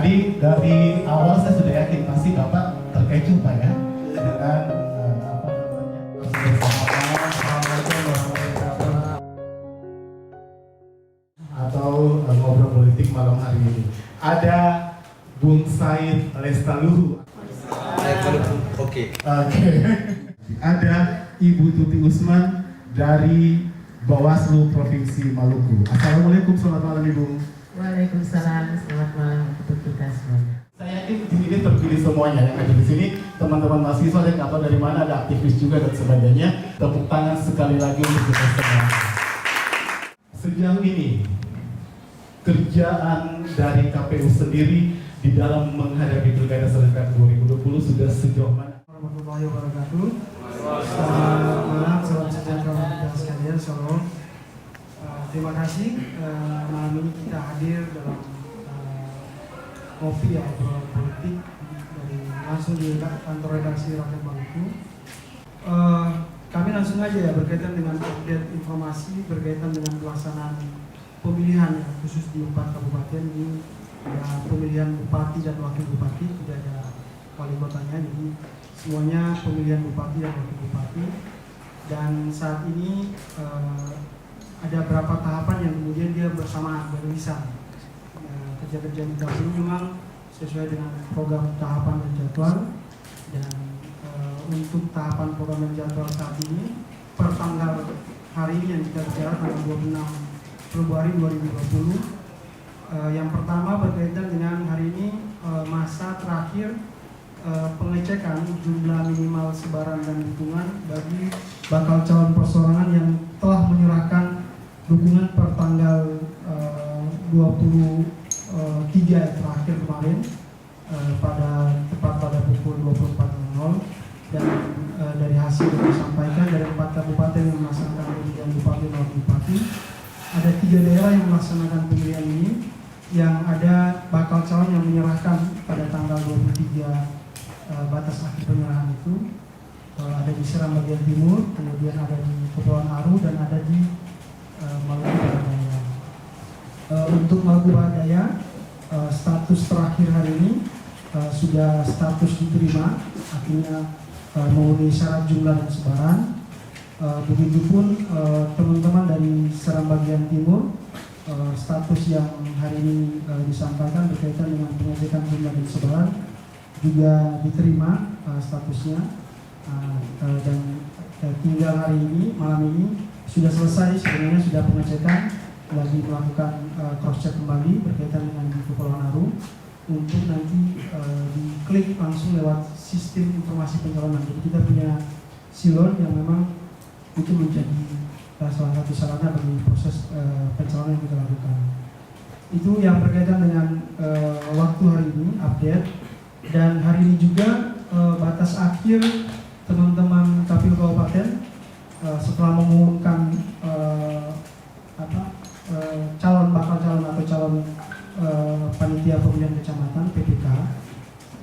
Tadi dari awal saya sudah yakin pasti Bapak terkecoh Pak ya dengan apa namanya atau ngobrol politik malam hari ini. Ada Bung Said Lestaluhu. Oke. Ada Ibu Tuti Usman dari Bawaslu Provinsi Maluku. Assalamualaikum, selamat malam Ibu. Waalaikumsalam, selamat malam untuk kita semuanya. Saya yakin di sini terpilih semuanya yang ada di sini, teman-teman mahasiswa yang nggak tahu dari mana, ada aktivis juga dan sebagainya. Tepuk tangan sekali lagi untuk kita semua. Sejauh ini kerjaan dari KPU sendiri di dalam menghadapi Pilkada serentak 2020 sudah sejauh mana? Warahmatullahi wabarakatuh. Selamat malam, salam sejahtera kita sekalian. Shalom. Terima kasih malam ini kita hadir dalam kopi atau politik dari langsung di kantor redaksi Rakyat Maluku. Kami langsung aja ya berkaitan dengan update informasi berkaitan dengan pelaksanaan pemilihan ya, khusus di 4 kabupaten ini ada pemilihan bupati dan wakil bupati, tidak ada wali kotanya, jadi semuanya pemilihan bupati dan wakil bupati. Dan saat ini ada beberapa tahapan yang kemudian dia bersamaan beririsan. Kerja-kerja di ini memang sesuai dengan program tahapan dan jadwal. Dan untuk tahapan program dan jadwal saat ini per tanggal hari ini yang kita bicara tanggal 26 Februari 2020. Yang pertama berkaitan dengan hari ini masa terakhir pengecekan jumlah minimal sebaran dan dukungan bagi bakal calon perseorangan yang telah menyerahkan dukungan per tanggal 23 terakhir kemarin tepat pada pukul 24.00. Dan dari hasil yang disampaikan dari 4 kabupaten yang melaksanakan pemilihan bupati dan wakil bupati, ada 3 daerah yang melaksanakan pemilihan ini, yang ada bakal calon yang menyerahkan pada tanggal 23 batas akhir penyerahan itu. Ada di Seram bagian timur, kemudian ada di Kepulauan Aru, dan ada di Maluku Barat Daya. Untuk Maluku Barat Daya, status terakhir hari ini sudah status diterima, artinya memenuhi syarat jumlah dan sebaran. Begitupun teman-teman dari Seram bagian timur, status yang hari ini disampaikan berkaitan dengan pengecekan jumlah dan sebaran juga diterima statusnya, dan tinggal hari ini, malam ini sudah selesai sebenarnya, sudah pengecekan, lagi melakukan cross check kembali berkaitan dengan di Kepulauan Aru untuk nanti diklik langsung lewat sistem informasi pencalonan. Jadi kita punya silon yang memang itu menjadi salah satu sarana bagi proses pencalonan yang kita lakukan. Itu yang berkaitan dengan waktu hari ini update. Dan hari ini juga batas akhir teman-teman KPU Kabupaten setelah mengumumkan bakal calon atau calon panitia pemilihan kecamatan PPK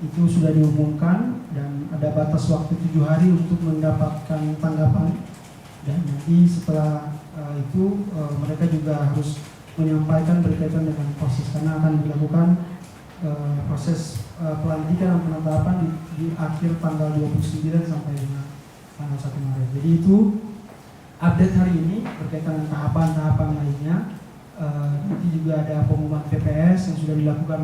itu sudah diumumkan, dan ada batas waktu 7 hari untuk mendapatkan tanggapan. Dan nanti setelah itu mereka juga harus menyampaikan berkaitan dengan proses, karena akan dilakukan proses pelantikan dan penetapan di akhir tanggal 29 sampai dengan tanggal 1 Maret. Jadi itu update hari ini berkaitan dengan tahapan-tahapan lainnya. Nanti juga ada pengumuman PPS yang sudah dilakukan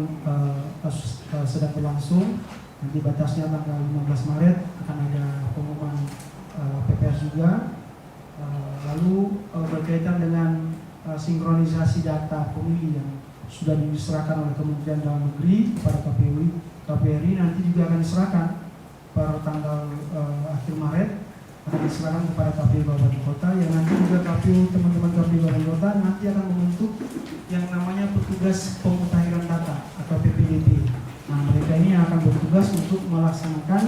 sedang berlangsung. Nanti batasnya tanggal 15 Maret akan ada pengumuman PPS juga. Lalu berkaitan dengan sinkronisasi data pemilih yang sudah diserahkan oleh Kementerian Dalam Negeri kepada KPRI, nanti juga akan diserahkan pada tanggal akhir Maret, akan diserahkan kepada KPU Kabupaten Kota, yang nanti juga teman-teman KPU Kabupaten Kota nanti akan membentuk yang namanya petugas pemutahiran data atau PPDP. Nah, mereka ini akan bertugas untuk melaksanakan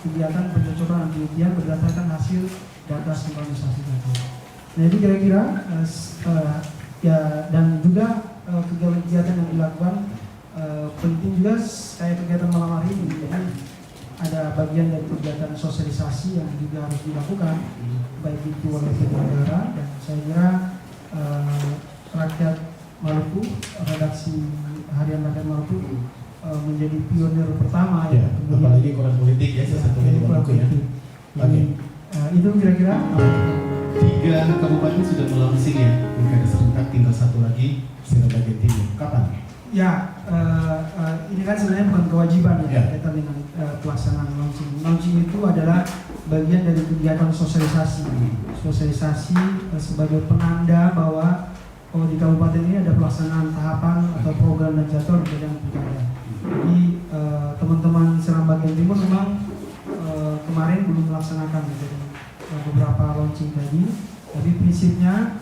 kegiatan pencocokan dan penelitian berdasarkan hasil data sinkronisasi data. Nah, itu kira-kira ya, dan juga kegiatan yang dilakukan penting juga kayak kegiatan malam hari ini. Jadi ada bagian dari kegiatan sosialisasi yang juga harus dilakukan, baik itu oleh penyelenggara, dan saya kira Rakyat Maluku, redaksi Harian Rakyat Maluku menjadi pionir pertama Ya, apalagi kurang politik ya, salah satunya di Maluku ya. Oke. Itu kira-kira apa? 3 kabupaten sudah melaunching ya pilkada serentak, tinggal 1 lagi Sirabagian Timur. Kapan? Ya, ini kan sebenarnya bukan kewajiban Ya. ya kaitan dengan pelaksanaan launching. Launching itu adalah bagian dari kegiatan sosialisasi. Sosialisasi sebagai penanda bahwa di kabupaten ini ada pelaksanaan tahapan atau program dan jadwal di bidang pilkada. Jadi teman-teman Sirabagian Timur memang kemarin belum melaksanakan beberapa launching tadi, tapi prinsipnya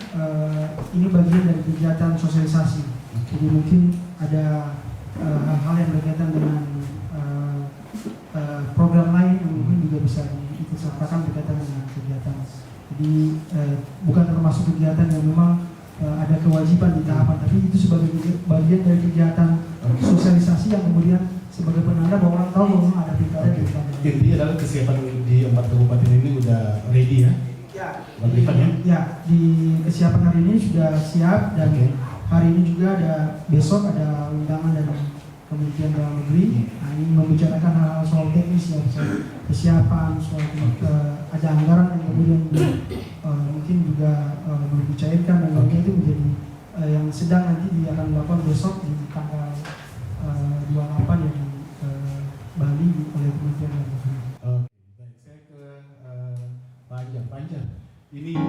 ini bagian dari kegiatan sosialisasi. Jadi mungkin ada hal-hal yang berkaitan dengan program lain yang mungkin juga bisa diikut sertakan berkaitan dengan kegiatan. Jadi bukan termasuk kegiatan yang memang ada kewajiban di tahapan, tapi itu sebagai bagian dari kegiatan sosialisasi yang kemudian sebagai penanda bahwa orang tahu bahwa ada pilkada di kabupaten. Intinya adalah kesiapan di 4 kabupaten ini udah ready ya? Ya, Bang Rifan ya? Ya, di kesiapan hari ini sudah siap dan hari ini juga besok ada undangan dari Kementerian Dalam Negeri. Nah, ini membicarakan hal-hal soal teknis ya, soal kesiapan, soal ada anggaran yang kemudian mungkin juga belum dicairkan dan lainnya itu menjadi yang sedang nanti akan dilakukan besok di tanggal 28 yang di Bali oleh Kementerian Dalam Negeri. Baik, saya ke Panjar. Ini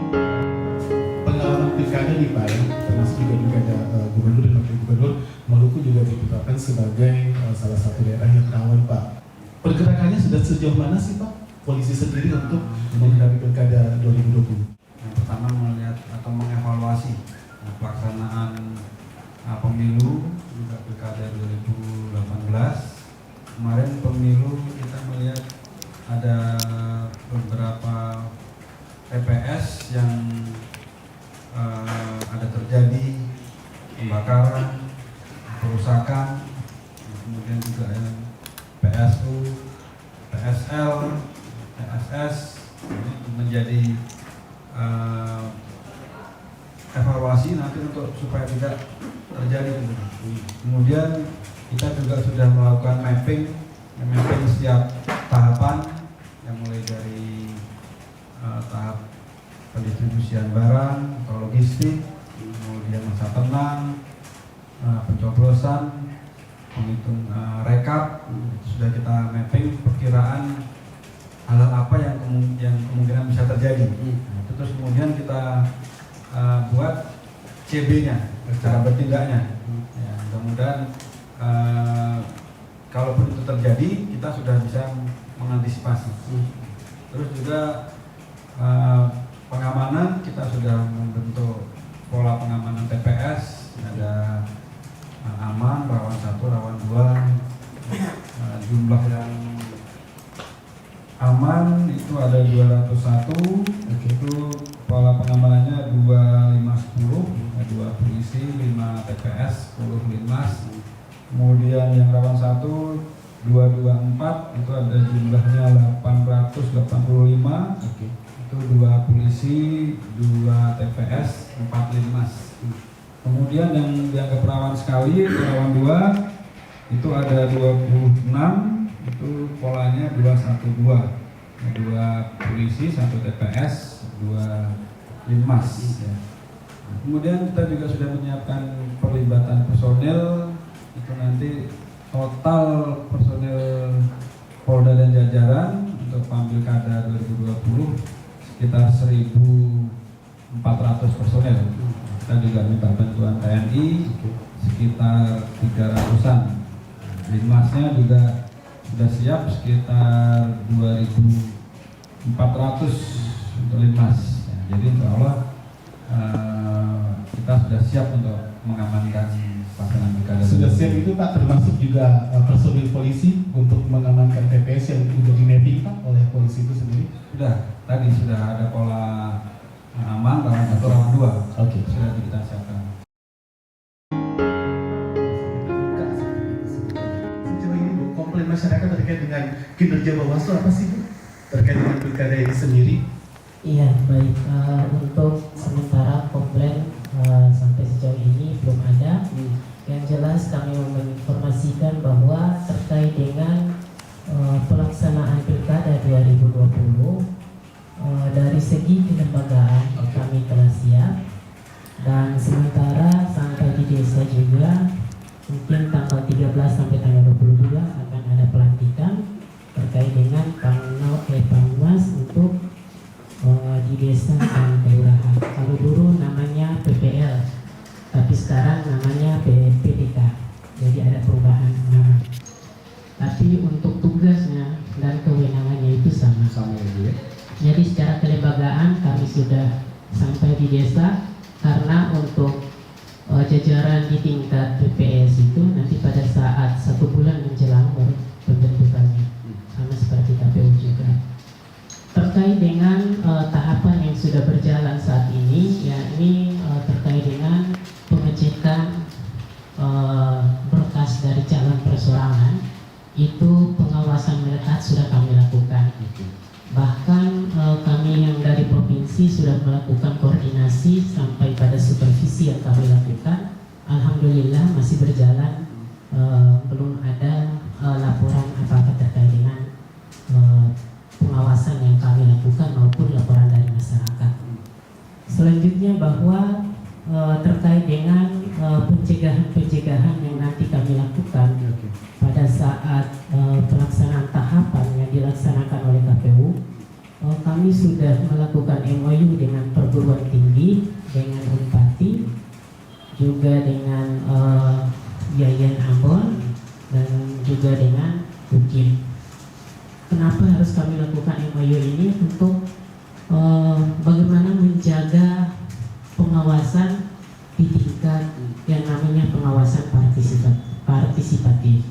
pengalaman pilkada di Bali, termasuk juga ada gubernur dan wakil gubernur. Maluku juga ditetapkan sebagai salah satu daerah yang rawan, Pak. Pergerakannya sudah sejauh mana sih, Pak? Polisi sendiri untuk menghadapi pilkada 2020. Yang pertama melihat atau mengevaluasi pelaksanaan pemilu juga pilkada 2018. Kemarin pemilu kita melihat ada beberapa TPS yang ada terjadi pembakaran, perusakan, kemudian juga PSU, PSL, PSS, ini menjadi evaluasi nanti untuk supaya tidak terjadi. Kemudian kita juga sudah melakukan mapping setiap tahapan yang mulai dari tahap pendistribusian barang atau logistik, kemudian masa tenang, pencoblosan, menghitung rekap, sudah kita mapping perkiraan hal-hal apa yang kemungkinan bisa terjadi. Terus kemudian kita buat CB-nya, cara bertindaknya. Ya, mudah-mudahan kalaupun itu terjadi, kita sudah bisa mengantisipasi. Terus juga pengamanan, kita sudah membentuk pola pengamanan TPS, ada aman, rawan 1, rawan 2, jumlah yang aman itu ada 201, itu pola pengamanannya 2510, 2 polisi, 5 TPS, 10 linmas. Kemudian yang rawan 1 224 itu ada jumlahnya 885, itu 2 polisi, 2 TPS, 4 linmas. Kemudian yang dianggap rawan sekali, rawan 2 itu ada 26, itu polanya 212, 2 polisi, 1 TPS, 2 linmas. Ya. Kemudian kita juga sudah menyiapkan perlibatan personil, itu nanti total personil Polda dan jajaran untuk Pilkada 2020 sekitar 1.400 personil. Kita juga minta bantuan TNI sekitar 300-an. Linmasnya juga sudah siap sekitar 2.400 untuk linmas. Ya, jadi insya Allah kita sudah siap untuk mengamankan pelaksanaan pilkada. Sudah siap itu Pak, termasuk juga personil polisi untuk mengamankan TPS yang sudah di-mapping Pak oleh polisi itu sendiri? Sudah, tadi sudah ada pola aman, rawan 1, rawan 2. Oke. Sudah kita siapkan. Sejauh ini Bu, komplain masyarakat terkait dengan kinerja Bawaslu apa sih Bu? Terkait dengan pilkada ini sendiri? Iya, baik. Untuk sementara komplain sampai sejauh ini belum ada. Yang jelas kami menginformasikan bahwa terkait dengan pelaksanaan Pilkada 2020 dari segi kelembagaan kami telah siap, dan sementara sampai di desa juga mungkin tanggal 13 sampai tanggal 22 akan ada pelantikan terkait dengan Pangmas untuk di desa dan kelurahan. Kalau dulu namanya PPL, tapi sekarang namanya PDK, jadi ada perubahan nama. Tapi untuk tugasnya dan kewenangannya itu sama. ya. Jadi secara kelembagaan kami sudah sampai di desa, karena untuk jajaran di tingkat PPS itu nanti pada saat 1 bulan menjelang pembentukannya, sama seperti KPU juga. Terkait dengan tahapan yang sudah berjalan saat ini, yakni terkait dengan pengecekan berkas dari calon persorangan, itu pengawasan melekat sudah kami lakukan. Bahkan kami yang dari provinsi sudah melakukan koordinasi sampai pada supervisi yang kami lakukan. Alhamdulillah masih berjalan, belum ada laporan apa-apa terkait dengan pengawasan yang kami lakukan maupun laporan dari masyarakat. Selanjutnya bahwa terkait dengan pencegahan yang nanti kami lakukan pada saat pelaksanaan tahapan yang dilaksanakan oleh KPU, kami sudah melakukan MOU dengan perguruan tinggi, dengan Unpati, juga dengan Yayan Ambon, dan juga dengan UKIM. Kenapa harus kami lakukan MOU ini? Untuk bagaimana menjaga pengawasan di tingkat yang namanya pengawasan partisipatif.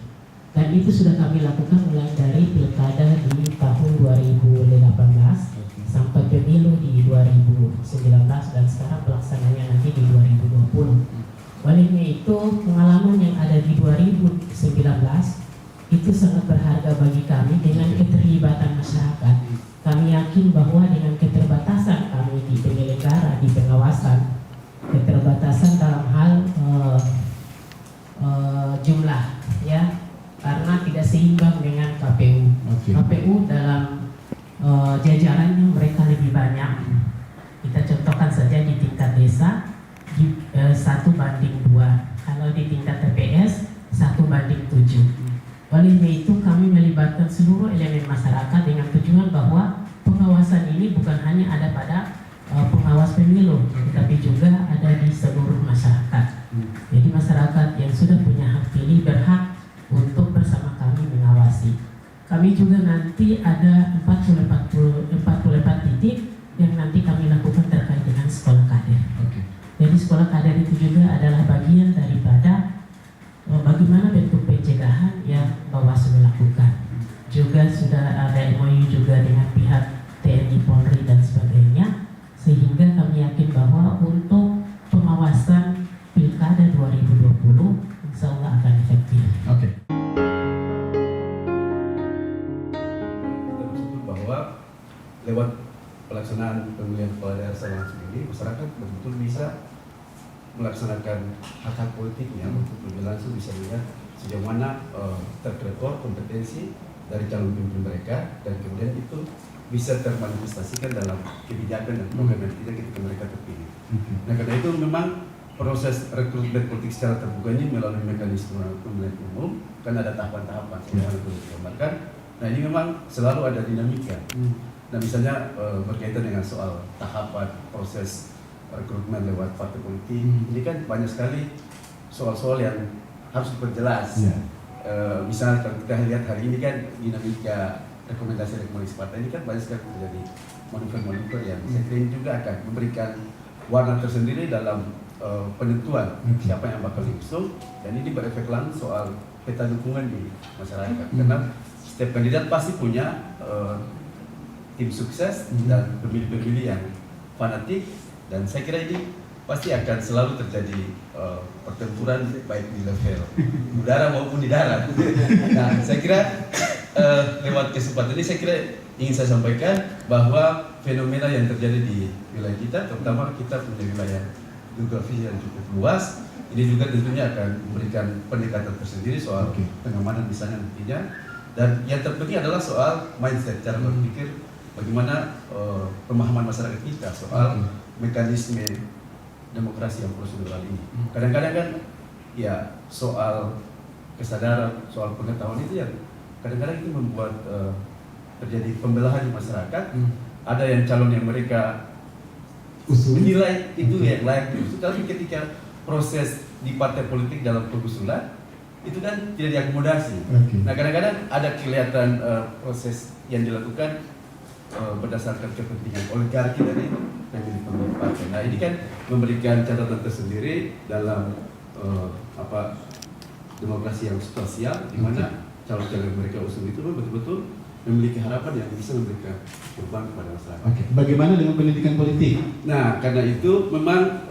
Dan itu sudah kami lakukan mulai dari pilkada di tahun 2018 sampai pemilu di 2019, dan sekarang pelaksananya nanti di 2020. Olehnya itu pengalaman yang ada di 2019 itu sangat berharga bagi kami dengan keterlibatan masyarakat. Kami yakin bahwa dengan keterbatasan kami di penyelenggara, di pengawasan, keterbatasan dalam hal jumlah, ya, karena tidak seimbang dengan KPU. KPU dalam jajarannya mereka lebih banyak. Kita contohkan saja di tingkat desa 1:2. Kalau di tingkat TPS 1:7. Olehnya itu kami melibatkan seluruh elemen masyarakat dengan tujuan bahwa pengawasan ini bukan hanya ada pada pengawas pemilu, tetapi juga ada di seluruh masyarakat. Jadi masyarakat yang sudah punya hak pilih berhak untuk bersama kami mengawasi. Kami juga nanti ada 44 titik yang nanti kami lakukan terkait dengan sekolah kader. Jadi sekolah kader itu juga adalah bagian daripada bagaimana bentuk pencegahan yang Bawaslu lakukan. Juga sudah ada MOU juga dengan pihak TNI, Polri dan sebagainya, sehingga kami yakin bahwa untuk pengawasan Pilkada 2020 insya Allah akan efektif. Oke. Kita bersyukur bahwa lewat pelaksanaan pemilihan kepala daerah secara langsung ini, masyarakat betul-betul bisa melaksanakan hak-hak politiknya untuk lebih langsung bisa melihat sejauh mana track record kompetensi dari calon pemimpin mereka, dan kemudian itu bisa termanifestasikan dalam kebijakan dan program yang tidak ketika mereka terpilih. Nah, karena itu memang proses rekrutmen politik secara terbuka ini melalui mekanisme pemilihan umum kan ada tahapan-tahapan yang perlu digambarkan. Nah, ini memang selalu ada dinamika. Nah, misalnya berkaitan dengan soal tahapan proses rekrutmen lewat partai politik, ini kan banyak sekali soal-soal yang harus diperjelas. Misalnya kalau kita lihat hari ini kan dinamika rekomendasi partai ini kan banyak sekali terjadi manuver-manuver yang saya kira ini juga akan memberikan warna tersendiri dalam penentuan siapa yang bakal diusung, dan ini berefek langsung soal peta dukungan di masyarakat. Karena setiap kandidat pasti punya tim sukses dan pemilih-pemilih yang fanatik, dan saya kira ini pasti akan selalu terjadi pertempuran baik di level udara maupun di darat. Nah, saya kira lewat kesempatan ini saya kira ingin saya sampaikan bahwa fenomena yang terjadi di wilayah kita, terutama kita punya wilayah geografi yang cukup luas. Ini juga tentunya akan memberikan pendekatan tersendiri soal pengamanan misalnya nantinya. Dan yang terpenting adalah soal mindset, cara berpikir, bagaimana pemahaman masyarakat kita soal mekanisme demokrasi yang prosedural ini. Kadang-kadang kan ya soal kesadaran, soal pengetahuan itu yang kadang-kadang itu membuat terjadi pembelahan di masyarakat. Ada yang calon yang mereka menilai itu yang layak diusung, tapi ketika proses di partai politik dalam pengusulan itu kan tidak diakomodasi. Nah kadang-kadang ada kelihatan proses yang dilakukan berdasarkan kepentingan oligarki dari pemilik partai. Nah ini kan memberikan catatan tersendiri dalam demokrasi yang substansial, di mana calon-calon yang mereka usung itu betul-betul memiliki harapan yang bisa memberikan perubahan kepada masyarakat. Bagaimana dengan pendidikan politik? Nah karena itu memang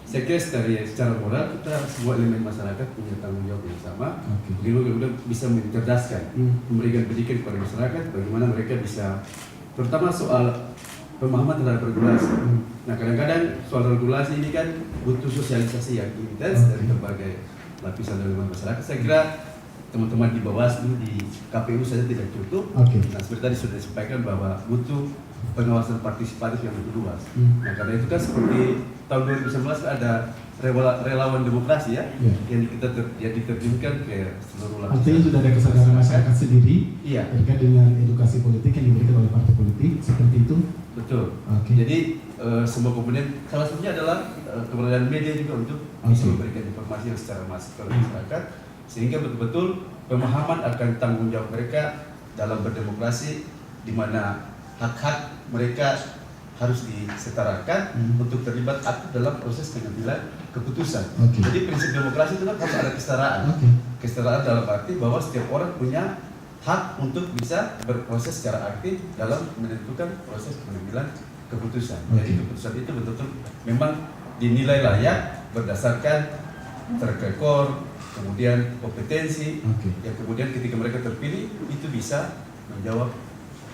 saya kira secara moral kita semua elemen masyarakat punya tanggung jawab yang sama. Bagaimana bisa mencerdaskan, memberikan pendidikan kepada masyarakat, bagaimana mereka bisa, terutama soal pemahaman terhadap regulasi. Nah kadang-kadang soal regulasi ini kan butuh sosialisasi yang intens dari berbagai lapisan elemen masyarakat. Saya kira teman-teman di Bawaslu, di KPU saja tidak cukup. Nah seperti tadi sudah disampaikan bahwa butuh pengawasan partisipatif yang lebih luas. Nah karena itu kan seperti tahun 2019 ada relawan demokrasi ya, yang kita diterjunkan ke seluruh lapisan. Artinya sudah ada kesadaran masyarakat sendiri terkait dengan edukasi politik yang diberikan oleh partai politik, seperti itu? Betul. Jadi semua komponen, salah satunya adalah keberadaan media juga untuk bisa memberikan informasi yang secara masif kepada masyarakat, sehingga betul-betul pemahaman akan tanggung jawab mereka dalam berdemokrasi, di mana hak-hak mereka harus disetarakan untuk terlibat aktif dalam proses pengambilan keputusan. Jadi prinsip demokrasi itu kan harus ada kesetaraan. Kesetaraan dalam arti bahwa setiap orang punya hak untuk bisa berproses secara aktif dalam menentukan proses pengambilan keputusan. Jadi keputusan itu betul-betul memang dinilai layak berdasarkan track record, kemudian kompetensi, yang kemudian ketika mereka terpilih itu bisa menjawab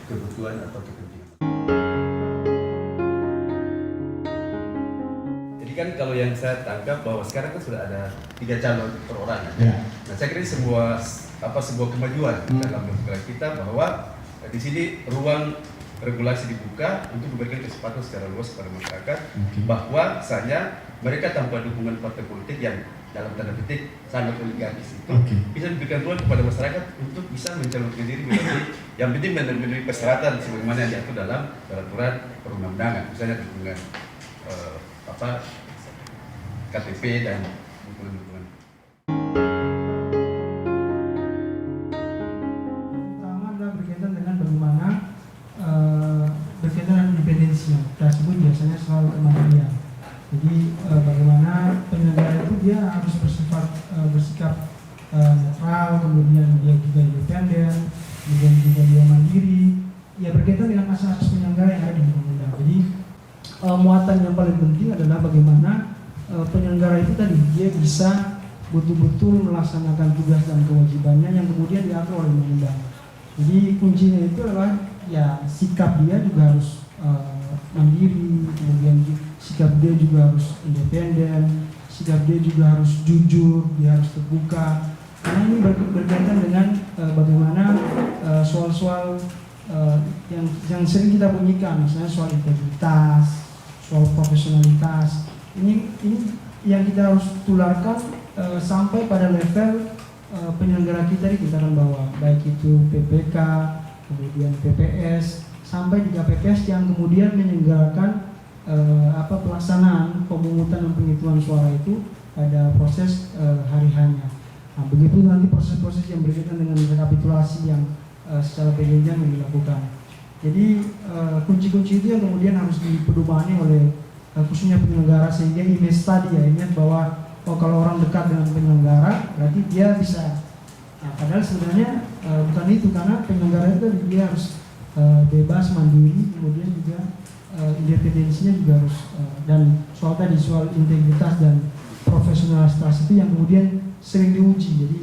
kebutuhan atau kepentingan. Jadi kan kalau yang saya tangkap bahwa sekarang kan sudah ada 3 calon perorangan. Nah saya kira sebuah kemajuan dalam negara kita bahwa di sini ruang regulasi dibuka untuk memberikan kesempatan secara luas kepada masyarakat bahwa misalnya mereka tanpa dukungan partai politik yang dalam tanda petik sangat oligarkis itu bisa diberikan ruang kepada masyarakat untuk bisa mencalonkan diri menjadi yang penting memenuhi persyaratan sebagaimana yang diatur dalam peraturan perundang-undangan, misalnya dukungan KTP dan dukungan-dukungan. Pertama adalah berkaitan dengan bagaimana berkaitan dengan independensinya. Kita sebut biasanya soal kemandirian. Jadi bagaimana penyelenggara itu dia harus bersikap netral, kemudian dia juga independen, kemudian juga dia mandiri. Ya berkaitan dengan asas-asas penyelenggara yang ada di undang-undang. Jadi muatan yang paling penting adalah bagaimana penyelenggara itu tadi dia bisa betul-betul melaksanakan tugas dan kewajibannya yang kemudian diatur oleh undang-undang. Jadi kuncinya itu adalah ya sikap dia juga harus mandiri, kemudian sikap dia juga harus independen, sikap dia juga harus jujur, dia harus terbuka. Karena ini berkaitan dengan bagaimana soal-soal yang sering kita bunyikan, misalnya soal integritas, soal profesionalitas. Ini yang kita harus tularkan sampai pada level penyelenggara kita di tingkatan bawah, baik itu PPK, kemudian PPS, sampai di KPPS yang kemudian menyelenggarakan pelaksanaan pemungutan dan penghitungan suara itu pada proses hari-harinya. Nah, begitu nanti proses-proses yang berkaitan dengan rekapitulasi yang secara berjenjang yang dilakukan. Jadi kunci-kunci itu yang kemudian harus dipedomani oleh khususnya penyelenggara, sehingga image tadi ya, image bahwa kalau orang dekat dengan penyelenggara berarti dia bisa. Nah, padahal sebenarnya bukan itu, karena penyelenggara itu dia harus bebas, mandiri, kemudian juga independensinya juga harus dan soal tadi soal integritas dan profesionalitas itu yang kemudian sering diuji. Jadi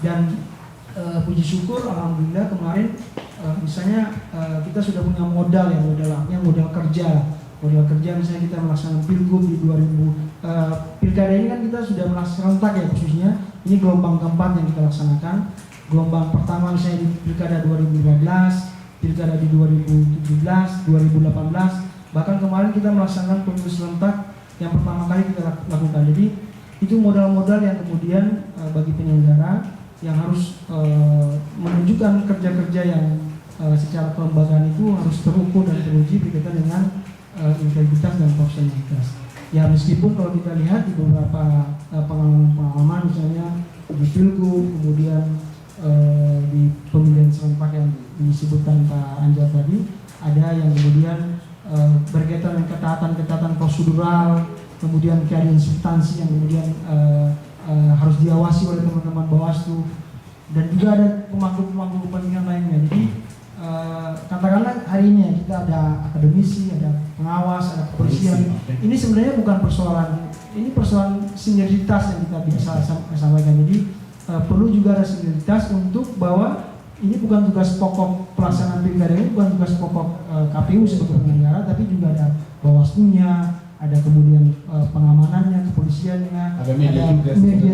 dan puji syukur alhamdulillah kemarin misalnya kita sudah punya modal ya, modal kerja modal kerja misalnya kita melaksanakan pilgub di 2000 pilkada ini kan kita sudah melaksanakan serentak ya khususnya, ini gelombang keempat yang kita laksanakan. Gelombang pertama misalnya di pilkada 2015, pilkada di 2017, 2018, bahkan kemarin kita melaksanakan pemilu serentak yang pertama kali kita lakukan. Jadi itu modal-modal yang kemudian bagi penyelenggara yang harus menunjukkan kerja-kerja yang secara kelembagaan itu harus terukur dan teruji berkaitan dengan integritas dan profesionalitas. Ya meskipun kalau kita lihat di beberapa pengalaman misalnya di pilgub, kemudian di pemilihan serentak yang disebutkan Pak Anjar tadi, ada yang kemudian berkaitan dengan ketaatan prosedural, kemudian keadaan substansi yang kemudian harus diawasi oleh teman-teman Bawaslu, dan juga ada pemangku kepentingan lainnya. Jadi katakanlah hari ini kita ada akademisi, ada pengawas, ada kepolisian. Ini sebenarnya bukan persoalan, ini persoalan sinergitas yang kita bisa sampaikan. Jadi perlu juga ada sinergitas untuk bahwa ini bukan tugas pokok pelaksanaan pilkada, ini bukan tugas pokok KPU sebagai penyelenggara, tapi juga ada Bawaslu-nya, ada kemudian pengamanannya, kepolisiannya, ada media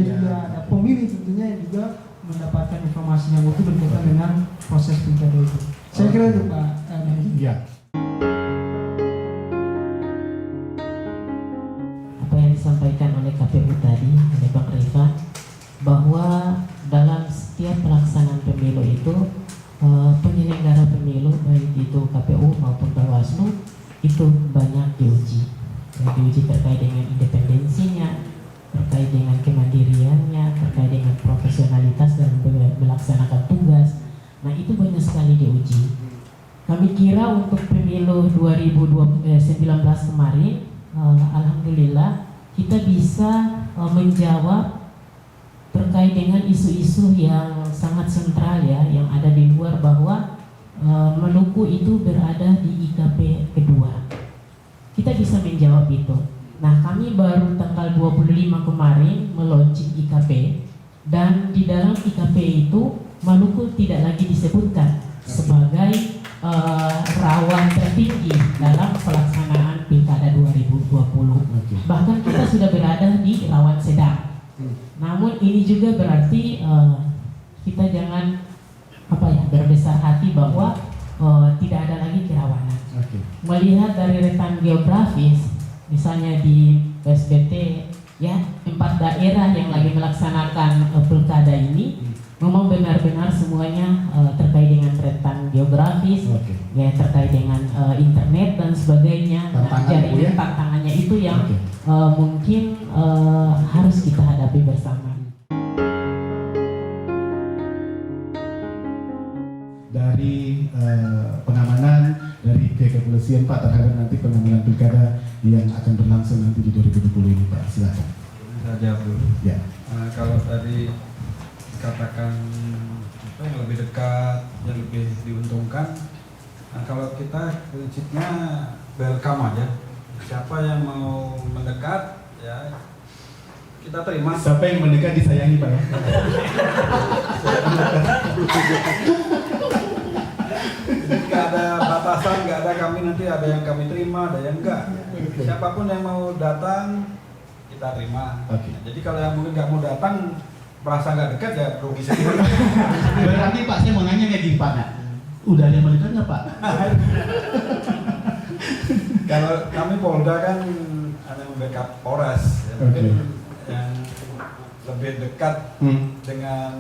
juga, ada pemilih tentunya yang juga mendapatkan informasi yang utuh berkaitan dengan proses pilkada itu. Saya kira itu Pak. Iya. Apa yang disampaikan oleh KPU tadi, oleh Bang Rifat, bahwa dalam setiap pelaksanaan pemilu itu penyelenggara pemilu baik itu KPU maupun Bawaslu itu banyak diuji. Diuji terkait dengan independensinya, terkait dengan kemandiriannya, terkait dengan profesionalitas dalam melaksanakan tugas. Nah itu banyak sekali diuji. Kami kira untuk pemilu 2019 kemarin, alhamdulillah kita bisa menjawab terkait dengan isu-isu yang sangat sentral ya, yang ada di luar, bahwa Maluku itu berada di IKP kedua. Kita bisa menjawab itu. Nah kami baru tanggal 25 kemarin meluncur IKP, dan di dalam IKP itu Maluku tidak lagi disebutkan sebagai rawan tertinggi dalam pelaksanaan pilkada 2020. Bahkan kita sudah berada di rawan sedang. Namun ini juga berarti kita jangan berbesar hati bahwa tidak ada lagi kerawanan. Melihat dari rekan geografis, misalnya di PSBT ya 4 daerah yang lagi melaksanakan pilkada ini, memang benar-benar semuanya terkait dengan rentan geografis, ya terkait dengan internet dan sebagainya. Jaringan tantangannya itu yang mungkin harus kita hadapi bersama. Dari pengamanan dari pihak kepolisian Pak terhadap nanti pengamanan pilkada yang akan berlangsung nanti di 2020 ini Pak, silakan. Saya jawab dulu. Ya. Kalau tadi katakan apa yang lebih dekat, yang lebih diuntungkan, nah kalau kita prinsipnya welcome aja. Siapa yang mau mendekat ya kita terima. Siapa yang mendekat disayangi Pak ya. Nggak ada batasan, nggak ada kami nanti ada yang kami terima, ada yang enggak. Siapapun yang mau datang kita terima. Jadi kalau yang mungkin nggak mau datang merasa nggak dekat ya rugi sendiri. Berarti Pak saya mau nanya nih di Pak, udah ada yang mendekat nggak Pak? Kalau kami Polda kan ada yang backup Polres, ya, mungkin yang lebih dekat dengan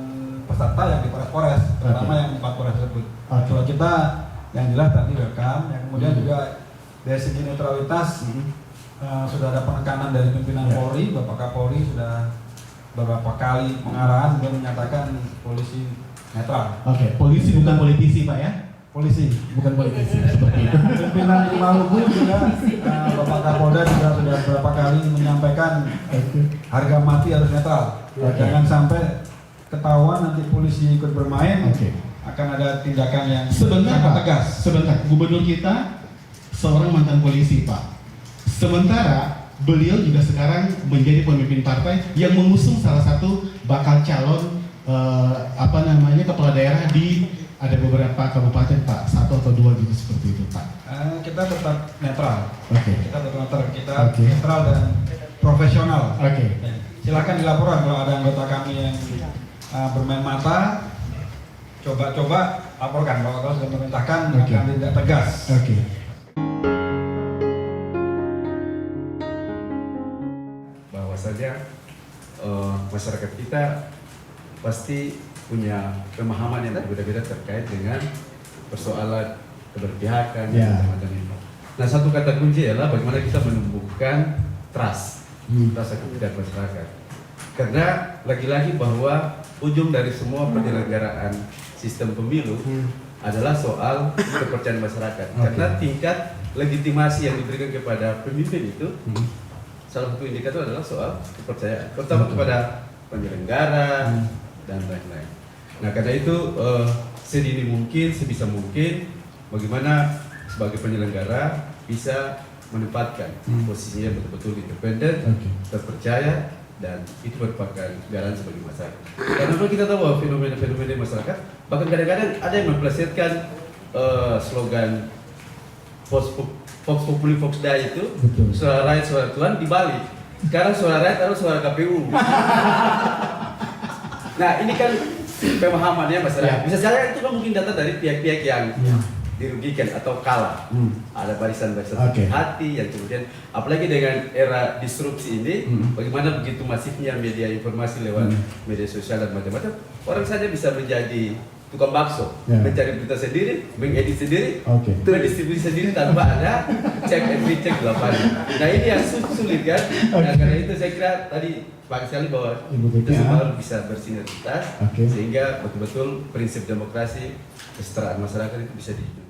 peserta yang di Polres, terutama yang 4 Polres tersebut. Kalau kita yang jelas tadi welcome, yang kemudian juga dari segi netralitas sudah ada penekanan dari pimpinan Polri, Bapak Kapolri sudah beberapa kali pengarahan dan menyatakan polisi netral. Polisi bukan politisi Pak ya? Polisi bukan politisi seperti itu. Pimpinan di Maluku juga Bapak Kapolda juga sudah beberapa kali menyampaikan harga mati harus netral. Jangan sampai ketahuan nanti polisi ikut bermain, akan ada tindakan yang sangat tegas. Sebentar, gubernur kita seorang mantan polisi Pak. Sementara beliau juga sekarang menjadi pemimpin partai yang mengusung salah satu bakal calon kepala daerah di ada beberapa kabupaten Pak, 1 atau 2 gitu seperti itu Pak. Kita tetap netral. Oke. Kita tetap netral. Kita Oke. netral dan profesional. Oke. Ya, silakan dilaporkan kalau ada anggota kami yang bermain mata. Coba-coba laporkan bahwa kalau sudah memerintahkan Oke. akan tidak tegas. Oke. Bahwasanya masyarakat kita pasti punya pemahaman yang berbeda-beda terkait dengan persoalan keberpihakan Ya. dan macam itu. Nah, satu kata kunci adalah bagaimana kita menumbuhkan trust, rasa kepercayaan masyarakat. Karena lagi-lagi bahwa ujung dari semua penyelenggaraan sistem pemilu adalah soal kepercayaan masyarakat. Oke. Karena tingkat legitimasi yang diberikan kepada pemimpin itu salah satu indikator adalah soal kepercayaan, terutama kepada penyelenggara dan lain-lain. Nah, karena itu sedini mungkin, sebisa mungkin, bagaimana sebagai penyelenggara bisa menempatkan posisinya betul-betul independen, Oke. terpercaya, dan itu merupakan garansi bagi masyarakat. Karena memang kita tahu bahwa fenomena-fenomena masyarakat, bahkan kadang-kadang ada yang memplesetkan slogan Vox Populi Vox Dei itu, Betul. suara rakyat suara Tuhan, dibalik. Sekarang suara rakyat adalah suara KPU. Nah, ini kan pemahamannya masyarakat. Bisa saja itu kan mungkin data dari pihak-pihak yang dirugikan atau kalah. Ada barisan-barisan Oke. hati yang kemudian, apalagi dengan era disrupsi ini, bagaimana begitu masifnya media informasi lewat media sosial dan macam-macam, orang saja bisa menjadi tukang bakso, Ya. mencari berita sendiri, mengedit sendiri, Oke. mendistribusi sendiri tanpa ada cek and recheck di lapangan. Nah, ini yang sulit kan. Nah, karena itu saya kira tadi sepakat sekali bahwa Ibu kita BPA. semua harus bisa bersinergitas Oke. sehingga betul-betul prinsip demokrasi kesetaraan masyarakat itu bisa dihidup.